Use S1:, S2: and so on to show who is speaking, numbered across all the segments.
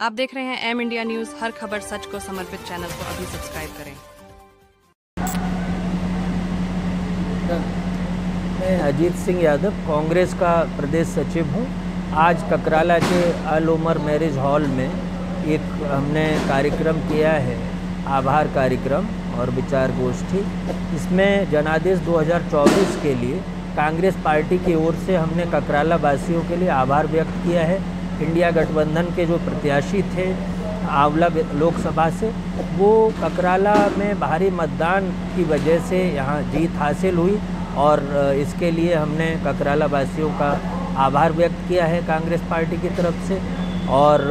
S1: आप देख रहे हैं एम इंडिया न्यूज। हर खबर सच को समर्पित चैनल को अभी सब्सक्राइब करें।
S2: मैं अजीत सिंह यादव कांग्रेस का प्रदेश सचिव हूं। आज ककराला के अल उमर मैरिज हॉल में एक हमने कार्यक्रम किया है, आभार कार्यक्रम और विचार गोष्ठी। इसमें जनादेश 2024 के लिए कांग्रेस पार्टी की ओर से हमने ककराला वासियों के लिए आभार व्यक्त किया है। इंडिया गठबंधन के जो प्रत्याशी थे आंवला लोकसभा से, वो ककराला में भारी मतदान की वजह से यहाँ जीत हासिल हुई और इसके लिए हमने ककराला वासियों का आभार व्यक्त किया है कांग्रेस पार्टी की तरफ से। और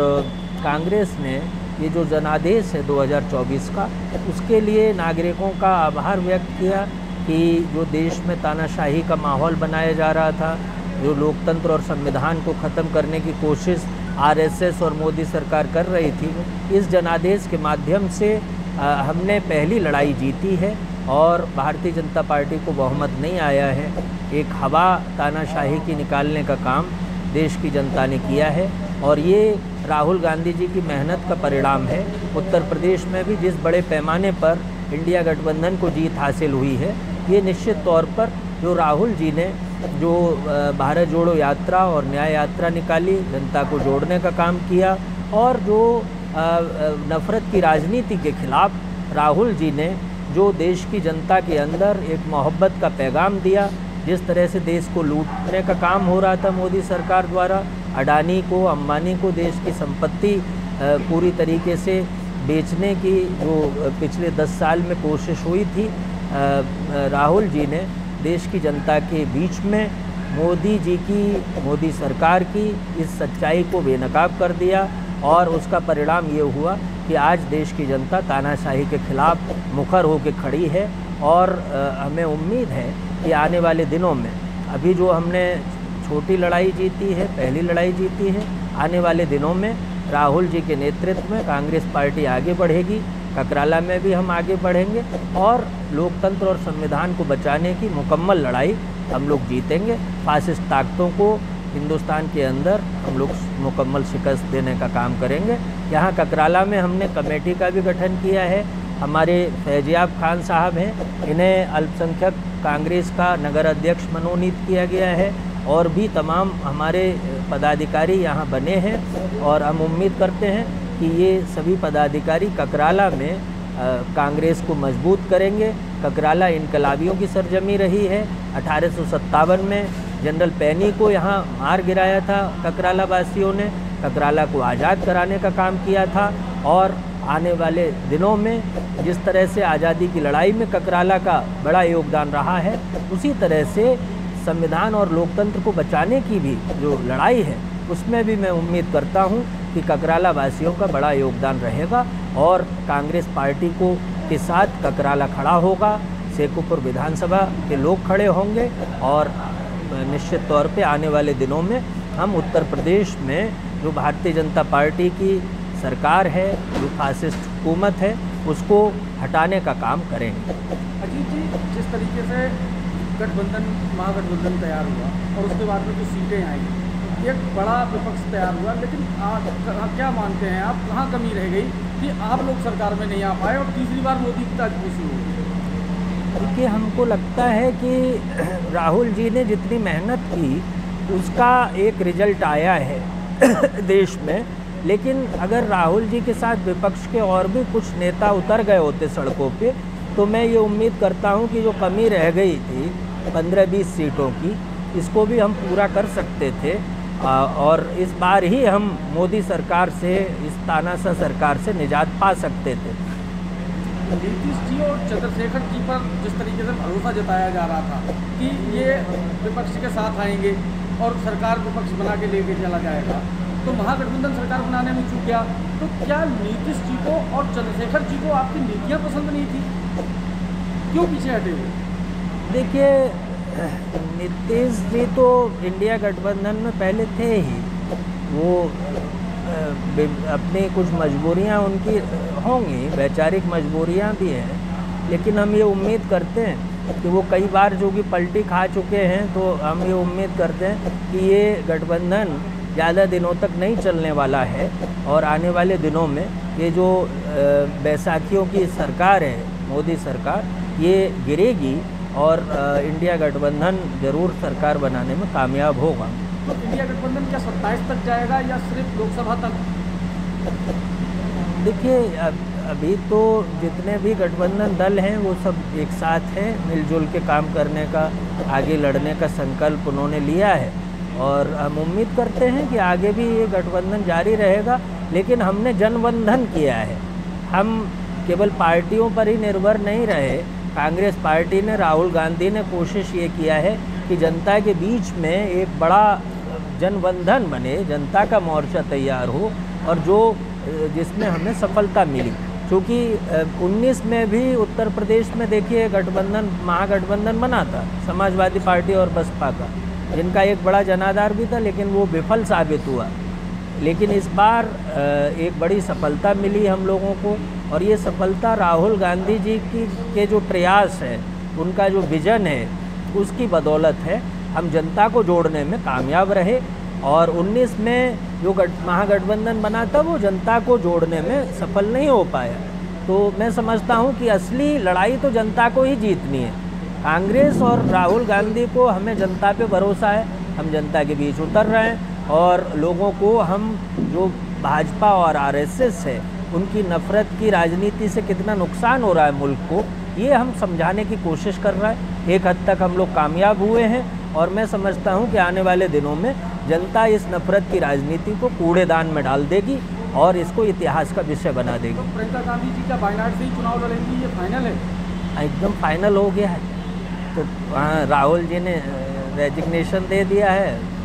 S2: कांग्रेस ने ये जो जनादेश है 2024 का, उसके लिए नागरिकों का आभार व्यक्त किया कि जो देश में तानाशाही का माहौल बनाया जा रहा था, जो लोकतंत्र और संविधान को ख़त्म करने की कोशिश आरएसएस और मोदी सरकार कर रही थी, इस जनादेश के माध्यम से हमने पहली लड़ाई जीती है और भारतीय जनता पार्टी को बहुमत नहीं आया है। एक हवा तानाशाही की निकालने का काम देश की जनता ने किया है और ये राहुल गांधी जी की मेहनत का परिणाम है। उत्तर प्रदेश में भी जिस बड़े पैमाने पर इंडिया गठबंधन को जीत हासिल हुई है, ये निश्चित तौर पर जो राहुल जी ने जो भारत जोड़ो यात्रा और न्याय यात्रा निकाली, जनता को जोड़ने का काम किया और जो नफ़रत की राजनीति के खिलाफ राहुल जी ने जो देश की जनता के अंदर एक मोहब्बत का पैगाम दिया, जिस तरह से देश को लूटने का काम हो रहा था मोदी सरकार द्वारा, अडानी को, अंबानी को देश की संपत्ति पूरी तरीके से बेचने की जो पिछले 10 साल में कोशिश हुई थी, राहुल जी ने देश की जनता के बीच में मोदी सरकार की इस सच्चाई को बेनकाब कर दिया और उसका परिणाम ये हुआ कि आज देश की जनता तानाशाही के खिलाफ मुखर होकर खड़ी है। और हमें उम्मीद है कि आने वाले दिनों में, अभी जो हमने छोटी लड़ाई जीती है, पहली लड़ाई जीती है, आने वाले दिनों में राहुल जी के नेतृत्व में कांग्रेस पार्टी आगे बढ़ेगी। ककराला में भी हम आगे बढ़ेंगे और लोकतंत्र और संविधान को बचाने की मुकम्मल लड़ाई हम लोग जीतेंगे। फासिस्ट ताकतों को हिंदुस्तान के अंदर हम लोग मुकम्मल शिकस्त देने का काम करेंगे। यहाँ ककराला में हमने कमेटी का भी गठन किया है। हमारे फैजियाब खान साहब हैं, इन्हें अल्पसंख्यक कांग्रेस का नगर अध्यक्ष मनोनीत किया गया है और भी तमाम हमारे पदाधिकारी यहाँ बने हैं और हम उम्मीद करते हैं कि ये सभी पदाधिकारी ककराला में कांग्रेस को मजबूत करेंगे। ककराला इनकलाबियों की सरजमी रही है। 1857 में जनरल पैनी को यहाँ मार गिराया था ककराला वासियों ने, ककराला को आज़ाद कराने का काम किया था और आने वाले दिनों में जिस तरह से आज़ादी की लड़ाई में ककराला का बड़ा योगदान रहा है, उसी तरह से संविधान और लोकतंत्र को बचाने की भी जो लड़ाई है, उसमें भी मैं उम्मीद करता हूं कि ककराला वासियों का बड़ा योगदान रहेगा और कांग्रेस पार्टी को के साथ ककराला खड़ा होगा। शेखुपुर विधानसभा के लोग खड़े होंगे और निश्चित तौर पे आने वाले दिनों में हम उत्तर प्रदेश में जो भारतीय जनता पार्टी की सरकार है, जो फासिस्ट हुकूमत है, उसको हटाने का काम करेंगे।
S3: अजीत जी, जिस तरीके से महागठबंधन तैयार हुआ और उसके बाद में जो सीटें आई, एक बड़ा विपक्ष तैयार हुआ, लेकिन क्या मानते हैं आप, कहाँ कमी रह गई कि आप लोग सरकार में नहीं आ पाए और तीसरी बार मोदी की ताजपोशी हो गई?
S2: देखिए, हमको लगता है कि राहुल जी ने जितनी मेहनत की उसका एक रिजल्ट आया है देश में, लेकिन अगर राहुल जी के साथ विपक्ष के और भी कुछ नेता उतर गए होते सड़कों पे, तो मैं ये उम्मीद करता हूँ कि जो कमी रह गई थी 15-20 सीटों की, इसको भी हम पूरा कर सकते थे और इस बार ही हम मोदी सरकार से, इस तानाशाह सरकार से निजात पा सकते थे।
S3: नीतीश जी और चंद्रशेखर जी पर जिस तरीके से भरोसा जताया जा रहा था कि ये विपक्ष के साथ आएंगे और सरकार विपक्ष बना के लेके चला जाएगा, तो महागठबंधन सरकार बनाने में चूक गया। तो क्या नीतीश जी को और चंद्रशेखर जी को आपकी नीतियाँ पसंद नहीं थी? क्यों पीछे हटे हुए?
S2: देखिए, नीतीश जी तो इंडिया गठबंधन में पहले थे ही, वो अपनी कुछ मजबूरियां उनकी होंगी, वैचारिक मजबूरियां भी हैं, लेकिन हम ये उम्मीद करते हैं कि वो कई बार जो कि पलटी खा चुके हैं, तो हम ये उम्मीद करते हैं कि ये गठबंधन ज़्यादा दिनों तक नहीं चलने वाला है और आने वाले दिनों में ये जो बैसाखियों की सरकार है, मोदी सरकार, ये गिरेगी और इंडिया गठबंधन ज़रूर सरकार बनाने में कामयाब होगा।
S3: तो इंडिया गठबंधन क्या 27 तक जाएगा या सिर्फ लोकसभा तक?
S2: देखिए, अभी तो जितने भी गठबंधन दल हैं वो सब एक साथ हैं, मिलजुल के काम करने का, आगे लड़ने का संकल्प उन्होंने लिया है और हम उम्मीद करते हैं कि आगे भी ये गठबंधन जारी रहेगा। लेकिन हमने जनबंधन किया है, हम केवल पार्टियों पर ही निर्भर नहीं रहे। कांग्रेस पार्टी ने, राहुल गांधी ने कोशिश ये किया है कि जनता के बीच में एक बड़ा जनबंधन बने, जनता का मोर्चा तैयार हो और जिसमें हमें सफलता मिली। क्योंकि 19 में भी उत्तर प्रदेश में देखिए गठबंधन, महागठबंधन बना था समाजवादी पार्टी और बसपा का, जिनका एक बड़ा जनाधार भी था, लेकिन वो विफल साबित हुआ। लेकिन इस बार एक बड़ी सफलता मिली हम लोगों को और ये सफलता राहुल गांधी जी के जो प्रयास है, उनका जो विज़न है, उसकी बदौलत है। हम जनता को जोड़ने में कामयाब रहे और 19 में जो महागठबंधन बना था वो जनता को जोड़ने में सफल नहीं हो पाया। तो मैं समझता हूँ कि असली लड़ाई तो जनता को ही जीतनी है। कांग्रेस और राहुल गांधी को, हमें जनता पे भरोसा है, हम जनता के बीच उतर रहे हैं और लोगों को हम जो भाजपा और आरएसएस है उनकी नफ़रत की राजनीति से कितना नुकसान हो रहा है मुल्क को, ये हम समझाने की कोशिश कर रहे हैं। एक हद तक हम लोग कामयाब हुए हैं और मैं समझता हूँ कि आने वाले दिनों में जनता इस नफ़रत की राजनीति को कूड़ेदान में डाल देगी और इसको इतिहास का विषय बना देगी।
S3: तो प्रियंका गांधी जी का वायनाड से ही चुनाव लड़ेंगी, ये फाइनल है?
S2: एकदम फाइनल हो गया है। तो राहुल जी ने रेजिग्नेशन दे दिया है।